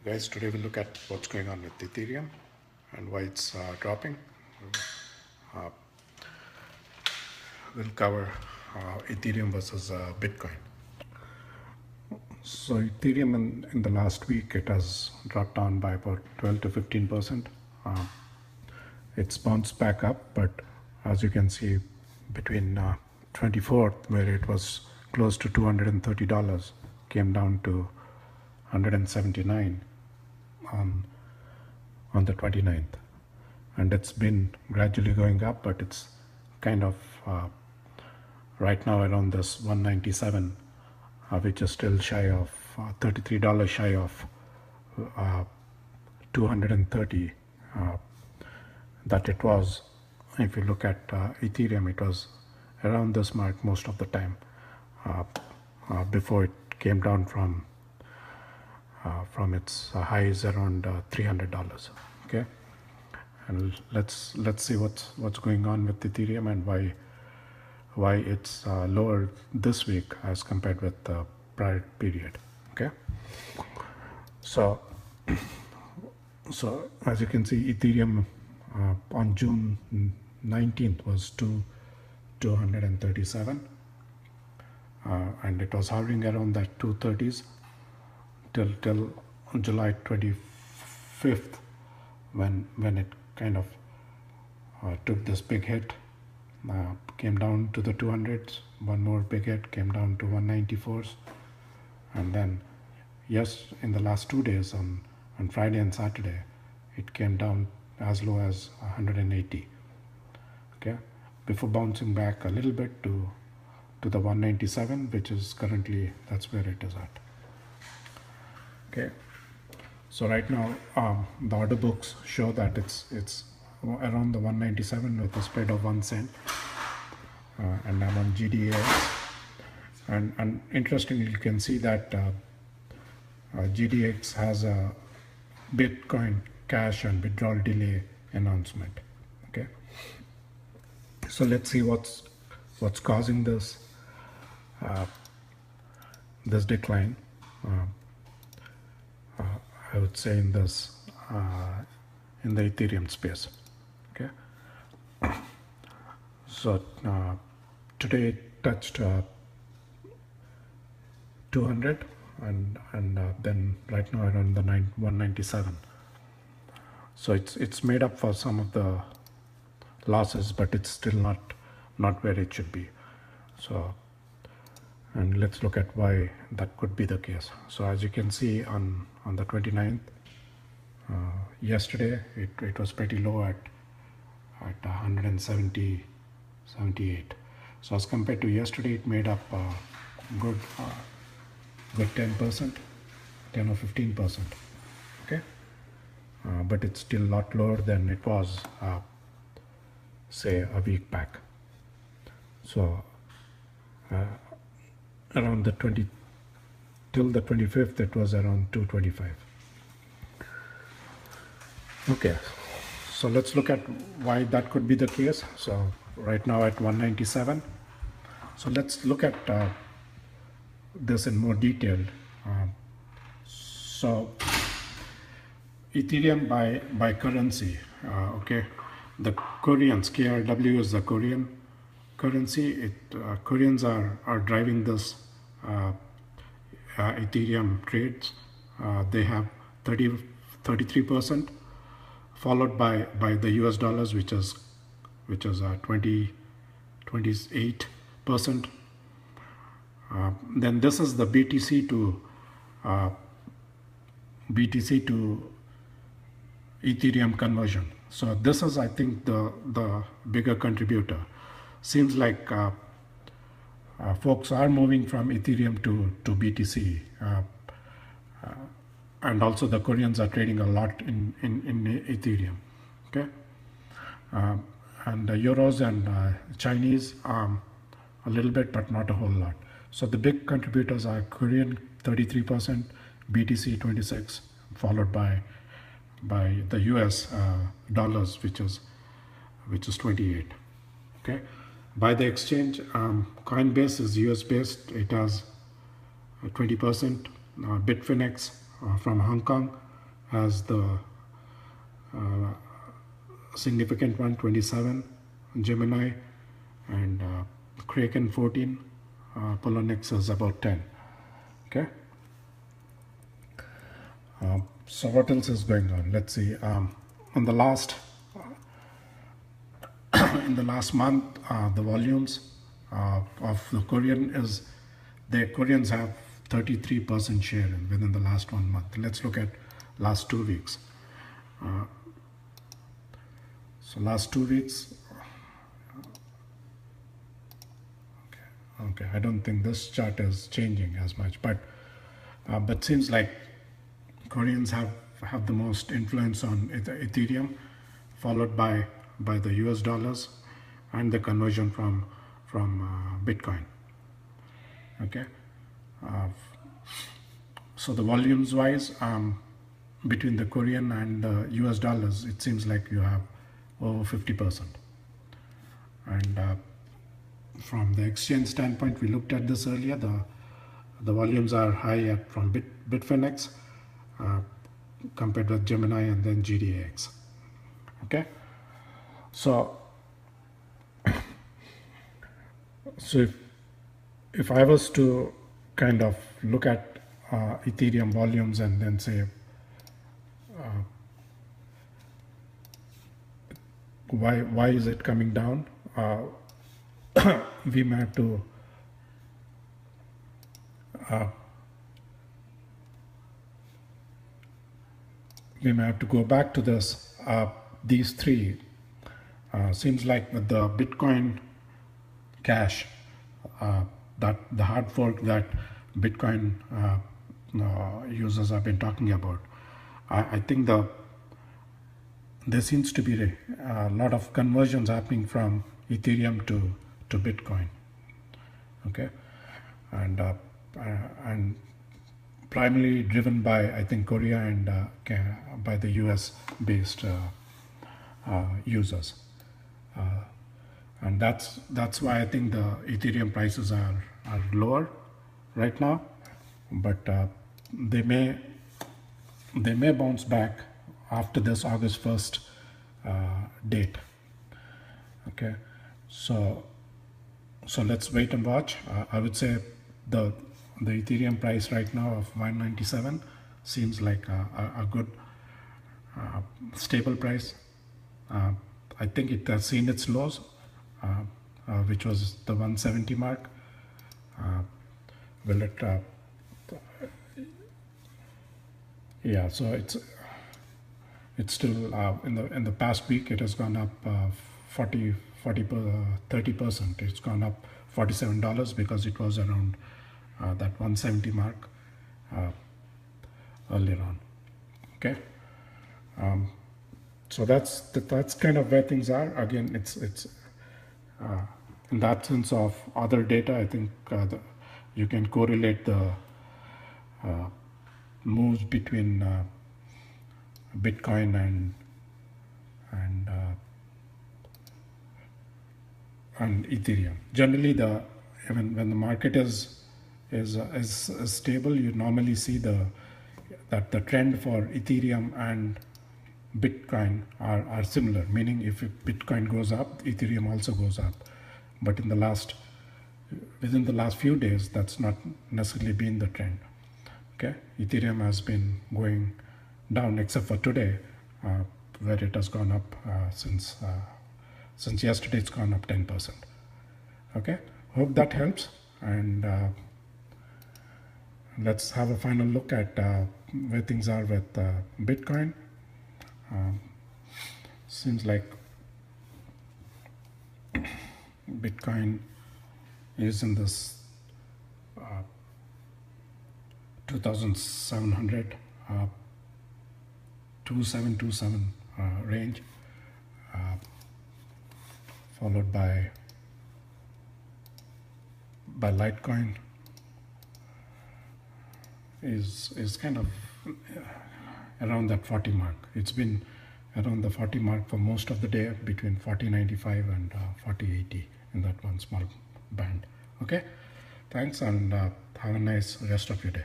Guys, today we'll look at what's going on with Ethereum and why it's dropping. We'll cover Ethereum versus Bitcoin. So Ethereum in the last week, it has dropped down by about 12 to 15%. It's bounced back up, but as you can see, between 24th, where it was close to $230, came down to 179 on the 29th, and it's been gradually going up, but it's kind of right now around this 197, which is still shy of $33 shy of 230 that it was. If you look at Ethereum, it was around this mark most of the time before it came down from its highs around $300. Okay, and let's see what's going on with Ethereum and why it's lower this week as compared with the prior period. Okay, so as you can see, Ethereum on June 19th was 237, and it was hovering around that 230s till July 25th, when it kind of took this big hit, came down to the 200s, one more big hit, came down to 194s, and then yes, in the last 2 days, on Friday and Saturday, it came down as low as 180. Okay, before bouncing back a little bit to the 197, which is currently, that's where it is at. Okay, so right now the order books show that it's around the 197 with a spread of 1 cent, and I'm on GDX, and interestingly, you can see that GDX has a Bitcoin cash and withdrawal delay announcement. Okay, so let's see what's causing this decline. I would say in the Ethereum space. Okay, so today it touched 200, and then right now around the 197. So it's made up for some of the losses, but it's still not where it should be. So, and let's look at why that could be the case. So as you can see on the 29th, yesterday it was pretty low at 178. So as compared to yesterday, it made up good 10%, 10 or 15%. Okay, but it's still a lot lower than it was say a week back. So around the 20 till the 25th, it was around 225. Okay, so let's look at why that could be the case. So right now at 197. So let's look at this in more detail. So Ethereum by currency. Okay, the Koreans, KRW is the Korean currency. Koreans are driving this Ethereum trades. They have 33%, followed by the US dollars, which is 28%. Then this is the BTC to Ethereum conversion. So this is, I think, the bigger contributor. Seems like folks are moving from Ethereum to BTC, and also the Koreans are trading a lot in Ethereum. Okay, and the Euros and Chinese a little bit, but not a whole lot. So the big contributors are Korean 33%, BTC 26%, followed by the US dollars, which is 28%. Okay. By the exchange, Coinbase is US based. It has 20%. Bitfinex from Hong Kong as the significant one, 27, Gemini, and Kraken 14, Poloniex is about 10. Okay. So what else is going on? Let's see. In the last in the last month, the volumes of the Korean is, the Koreans have 33% share within the last 1 month. Let's look at last 2 weeks. So last 2 weeks. Okay, I don't think this chart is changing as much, but seems like Koreans have the most influence on Ethereum, followed by the US dollars and the conversion from Bitcoin. Okay, so the volumes wise, between the Korean and the US dollars, it seems like you have over 50%. And from the exchange standpoint, we looked at this earlier, the volumes are high from Bitfinex compared with Gemini and then GDAX. Okay, so if I was to kind of look at Ethereum volumes and then say why is it coming down, we may have to go back to this. These three seems like with the Bitcoin Cash, that the hard fork that Bitcoin users have been talking about, I think there seems to be a lot of conversions happening from Ethereum to Bitcoin. Okay, and primarily driven by, I think, Korea and by the US based users, and that's why I think the Ethereum prices are lower right now, but they may bounce back after this August 1st date. Okay, so let's wait and watch. I would say the Ethereum price right now of 197 seems like a good stable price. I think it has seen its lows, which was the 170 mark. Will it? Yeah, so it's still in the past week it has gone up 30%. It's gone up $47 because it was around that 170 mark earlier on. Okay, so that's kind of where things are. Again, it's in the absence of other data, I think you can correlate the moves between Bitcoin and Ethereum. Generally, when the market is stable, you normally see that the trend for Ethereum and Bitcoin are similar. Meaning, if Bitcoin goes up, Ethereum also goes up. But within the last few days, that's not necessarily been the trend. Okay, Ethereum has been going down, except for today, where it has gone up since yesterday. It's gone up 10%. Okay, hope that helps, and let's have a final look at where things are with Bitcoin. Seems like Bitcoin is in this 2,700 2727 range, followed by Litecoin is kind of around that 40 mark. It's been around the 40 mark for most of the day, between 40.95 and 40.80 in that one small band. Okay, thanks, and have a nice rest of your day.